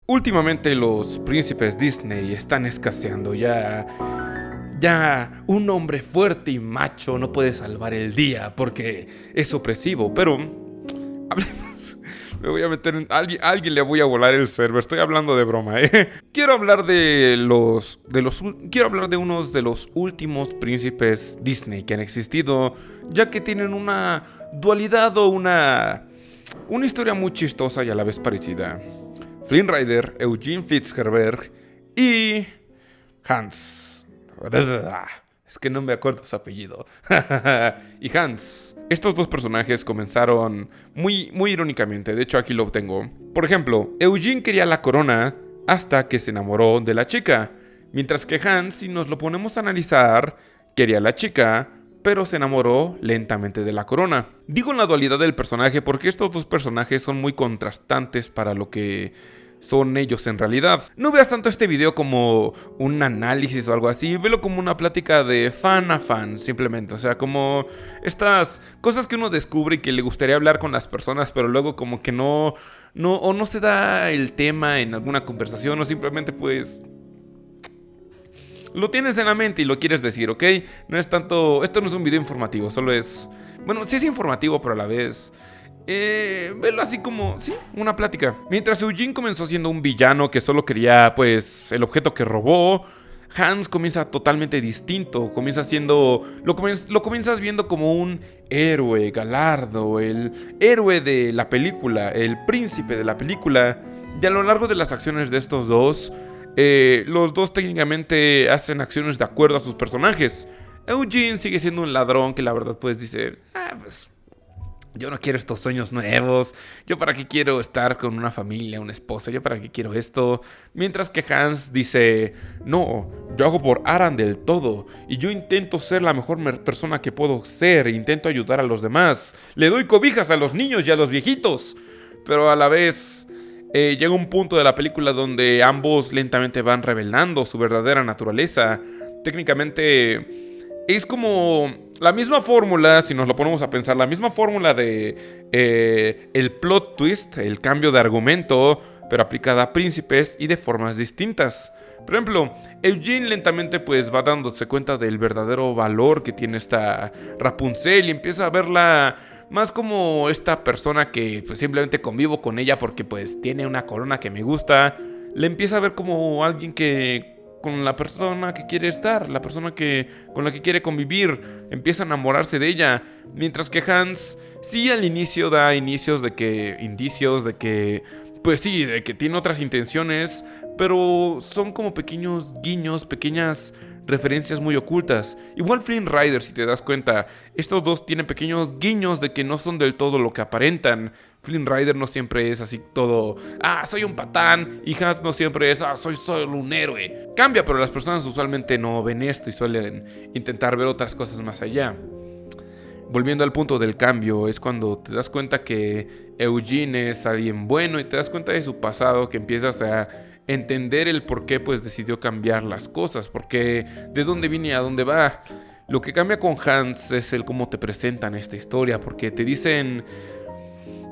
Últimamente los príncipes Disney están escaseando. Ya un hombre fuerte y macho no puede salvar el día porque es opresivo. Pero hablemos. Me voy a meter en... Alguien le voy a volar el server. Estoy hablando de broma, ¿eh? Quiero hablar de unos de los últimos príncipes Disney que han existido, ya que tienen una dualidad o una historia muy chistosa y a la vez parecida. Flynn Rider, Eugene Fitzgerald y Hans. Es que no me acuerdo su apellido. Y Hans. Estos dos personajes comenzaron muy irónicamente. De hecho, aquí lo tengo. Por ejemplo, Eugene quería la corona hasta que se enamoró de la chica. Mientras que Hans, si nos lo ponemos a analizar, quería la chica, pero se enamoró lentamente de la corona. Digo la dualidad del personaje porque estos dos personajes son muy contrastantes para lo que son ellos en realidad. No veas tanto este video como un análisis o algo así, velo como una plática de fan a fan, simplemente. O sea, como estas cosas que uno descubre y que le gustaría hablar con las personas, pero luego como que no se da el tema en alguna conversación, o simplemente pues lo tienes en la mente y lo quieres decir, ¿ok? No es tanto... Esto no es un video informativo, solo es... Bueno, sí es informativo, pero a la vez... velo así como, sí, una plática. Mientras Eugene comenzó siendo un villano que solo quería, pues, el objeto que robó, Hans comienza totalmente distinto. Comienza siendo... Lo comienzas viendo como un héroe, Galardo, el héroe de la película, el príncipe de la película. Y a lo largo de las acciones de estos dos... los dos técnicamente hacen acciones de acuerdo a sus personajes. Eugene sigue siendo un ladrón que la verdad pues dice, pues yo no quiero estos sueños nuevos, yo para qué quiero estar con una familia, una esposa, yo para qué quiero esto. Mientras que Hans dice, no, yo hago por Arendelle todo y yo intento ser la mejor persona que puedo ser e intento ayudar a los demás. Le doy cobijas a los niños y a los viejitos, pero a la vez... llega un punto de la película donde ambos lentamente van revelando su verdadera naturaleza. Técnicamente es como la misma fórmula, si nos lo ponemos a pensar, la misma fórmula de el plot twist, el cambio de argumento, pero aplicada a príncipes y de formas distintas. Por ejemplo, Eugene lentamente pues va dándose cuenta del verdadero valor que tiene esta Rapunzel y empieza a verla más como esta persona que pues simplemente convivo con ella porque pues tiene una corona que me gusta. Le empieza a ver como alguien que... con la persona que quiere estar, la persona con la que quiere convivir. Empieza a enamorarse de ella. Mientras que Hans sí al inicio da indicios de que... pues sí, de que tiene otras intenciones, pero son como pequeños guiños, pequeñas referencias muy ocultas. Igual Flynn Rider, si te das cuenta, estos dos tienen pequeños guiños de que no son del todo lo que aparentan. Flynn Rider no siempre es así todo, soy un patán, y Hans no siempre es, soy solo un héroe. Cambia, pero las personas usualmente no ven esto y suelen intentar ver otras cosas más allá. Volviendo al punto del cambio, es cuando te das cuenta que Eugene es alguien bueno y te das cuenta de su pasado, que empiezas a entender el por qué pues decidió cambiar las cosas, porque de dónde viene y a dónde va. Lo que cambia con Hans es el cómo te presentan esta historia, porque te dicen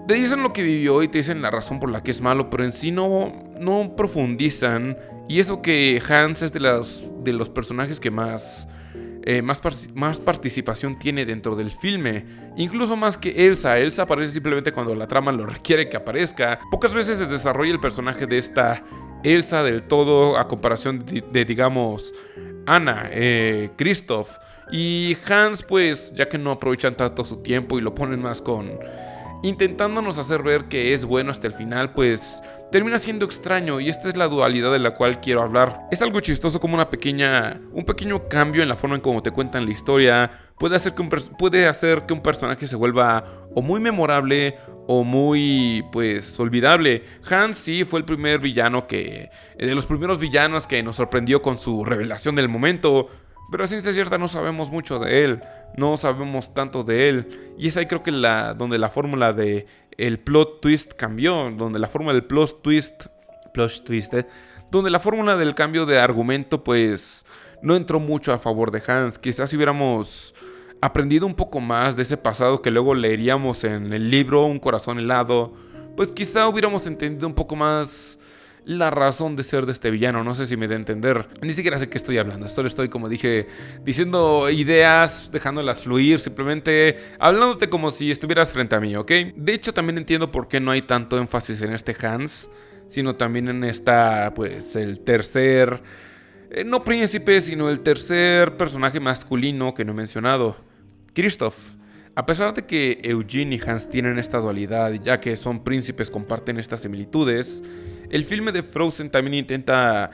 lo que vivió y te dicen la razón por la que es malo, pero en sí no profundizan. Y eso que Hans es de los personajes que más participación tiene dentro del filme, incluso más que Elsa. Elsa aparece simplemente cuando la trama lo requiere que aparezca. Pocas veces se desarrolla el personaje de esta Elsa del todo a comparación de digamos, Anna, Kristoff. Y Hans, pues, ya que no aprovechan tanto su tiempo y lo ponen más con... intentándonos hacer ver que es bueno hasta el final, pues termina siendo extraño, y esta es la dualidad de la cual quiero hablar. Es algo chistoso como un pequeño cambio en la forma en cómo te cuentan la historia puede hacer que un personaje se vuelva o muy memorable o muy, pues, olvidable. Hans sí fue el primer villano de los primeros villanos que nos sorprendió con su revelación del momento, pero a ciencia cierta no sabemos mucho de él, no sabemos tanto de él. Y es ahí creo que donde la fórmula de el plot twist cambió, donde la fórmula del donde la fórmula del cambio de argumento pues no entró mucho a favor de Hans. Quizás si hubiéramos aprendido un poco más de ese pasado que luego leeríamos en el libro Un corazón helado, pues quizá hubiéramos entendido un poco más la razón de ser de este villano. No sé si me da a entender. Ni siquiera sé qué estoy hablando. Solo estoy, como dije, diciendo ideas, dejándolas fluir, simplemente hablándote como si estuvieras frente a mí, ¿ok? De hecho, también entiendo por qué no hay tanto énfasis en este Hans, sino también en esta, pues, el tercer, no príncipe, sino el tercer personaje masculino que no he mencionado, Kristoff. A pesar de que Eugene y Hans tienen esta dualidad, ya que son príncipes, comparten estas similitudes, el filme de Frozen también intenta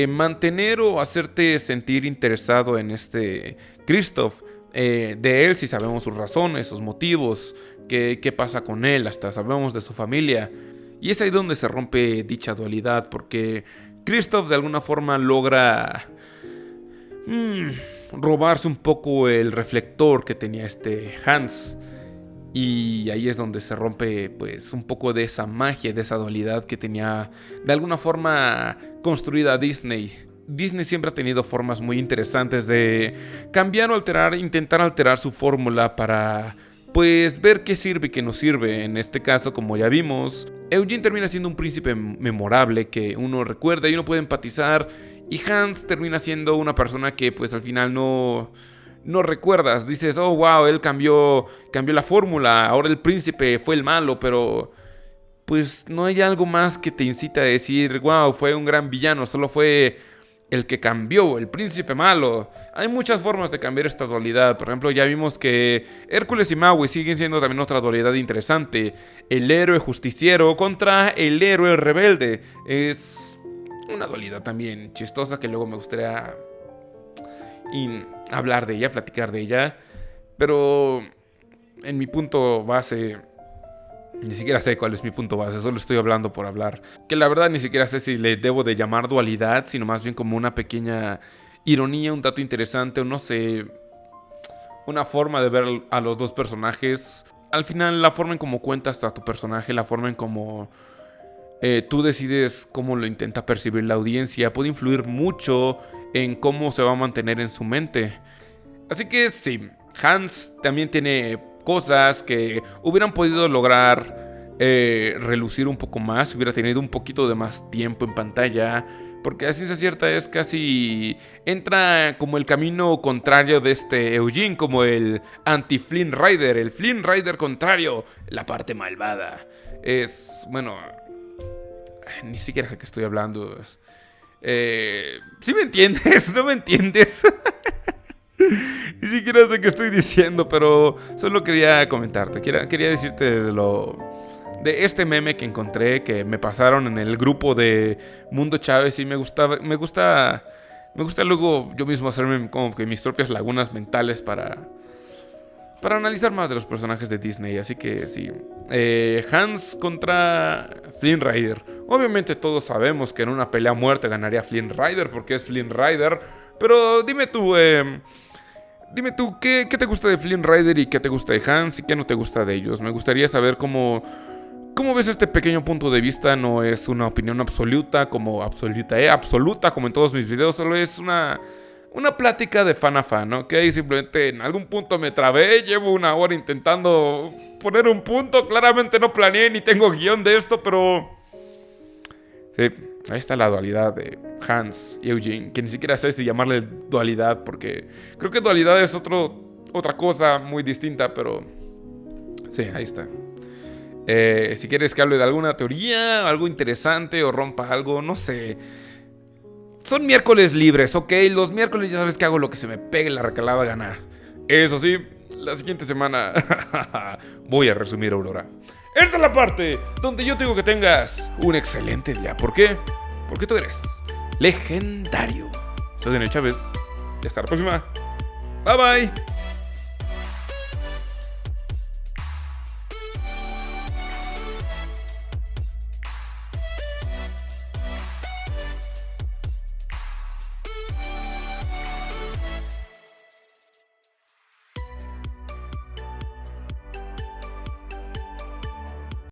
mantener o hacerte sentir interesado en este Kristoff. De él sí sabemos sus razones, sus motivos, qué pasa con él, hasta sabemos de su familia. Y es ahí donde se rompe dicha dualidad, porque Kristoff de alguna forma logra robarse un poco el reflector que tenía este Hans. Y ahí es donde se rompe, pues, un poco de esa magia, de esa dualidad que tenía de alguna forma construida Disney. Disney siempre ha tenido formas muy interesantes de cambiar o alterar, intentar alterar su fórmula para, pues, ver qué sirve y qué no sirve. En este caso, como ya vimos, Eugene termina siendo un príncipe memorable que uno recuerda y uno puede empatizar. Y Hans termina siendo una persona que, pues, al final no recuerdas. Dices, oh, wow, él cambió la fórmula. Ahora el príncipe fue el malo, pero pues no hay algo más que te incita a decir, wow, fue un gran villano. Solo fue el que cambió, el príncipe malo. Hay muchas formas de cambiar esta dualidad. Por ejemplo, ya vimos que Hércules y Maui siguen siendo también otra dualidad interesante. El héroe justiciero contra el héroe rebelde. Es una dualidad también chistosa que luego me gustaría hablar de ella, platicar de ella. Pero en mi punto base, ni siquiera sé cuál es mi punto base, solo estoy hablando por hablar. Que la verdad ni siquiera sé si le debo de llamar dualidad, sino más bien como una pequeña ironía, un dato interesante, o no sé, una forma de ver a los dos personajes. Al final, la forma en cómo cuentas a tu personaje, la forma en cómo tú decides cómo lo intenta percibir la audiencia, puede influir mucho en cómo se va a mantener en su mente. Así que sí, Hans también tiene cosas que hubieran podido lograr relucir un poco más si hubiera tenido un poquito de más tiempo en pantalla, porque a ciencia cierta es casi, entra como el camino contrario de este Eugene, como el anti-Flynn Rider, el Flynn Rider contrario, la parte malvada. Es, bueno, ni siquiera sé qué estoy hablando. ¿Sí me entiendes? ¿No me entiendes? Ni siquiera sé qué estoy diciendo, pero solo quería comentarte. Quería decirte de este meme que encontré, que me pasaron en el grupo de Mundo Chávez, y me gusta luego yo mismo hacerme como que mis propias lagunas mentales para analizar más de los personajes de Disney. Así que sí, Hans contra Flynn Rider. Obviamente todos sabemos que en una pelea a muerte ganaría Flynn Rider, porque es Flynn Rider. Pero dime tú, ¿qué te gusta de Flynn Rider y qué te gusta de Hans y qué no te gusta de ellos? Me gustaría saber cómo ves este pequeño punto de vista. No es una opinión absoluta como en todos mis videos. Solo es una plática de fan a fan, ¿ok? Simplemente en algún punto me trabé. Llevo una hora intentando poner un punto. Claramente no planeé ni tengo guión de esto, pero sí, ahí está la dualidad de Hans y Eugene, que ni siquiera sé si llamarle dualidad, porque creo que dualidad es otra cosa muy distinta, pero sí, ahí está. Si quieres que hable de alguna teoría, algo interesante o rompa algo, no sé. Son miércoles libres, ¿ok? Los miércoles ya sabes que hago lo que se me pegue la recalada gana. Eso sí, la siguiente semana voy a resumir Aurora. Esta es la parte donde yo te digo que tengas un excelente día. ¿Por qué? Porque tú eres legendario. Soy Daniel Chávez y hasta la próxima. Bye bye.